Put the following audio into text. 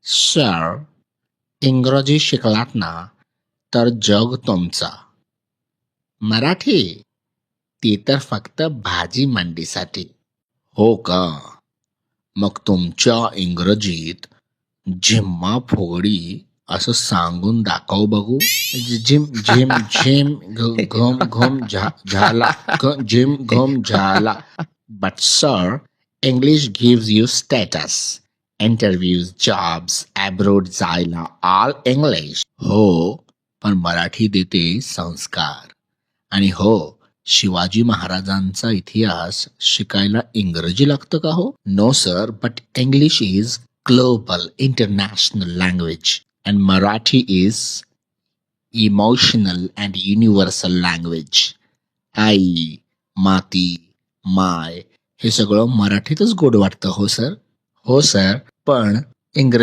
Sir, इंग्रजी शिकलात ना तर जग तुमचा. मराठी ती तर फक्त भाजी मंडीसाठी. हो का? मग तुमच्या इंग्रजीत झिम्मा फुगडी असं सांगून दाखव बघू. झिम झिम झिम घम घम झाला झिम घम झाला. But sir, English gives you status. Interviews, jobs, abroad जायला all English. हो, पण मराठी देते संस्कार. आणि हो, शिवाजी महाराजांचा इतिहास शिकायला इंग्रजी लागतं का हो? No sir, but English is global international language and Marathi is emotional and universal language. आई, माती, माय हे सगळं मराठीतच गोड वाटतं हो सर. हो सर, पण इंग्रजी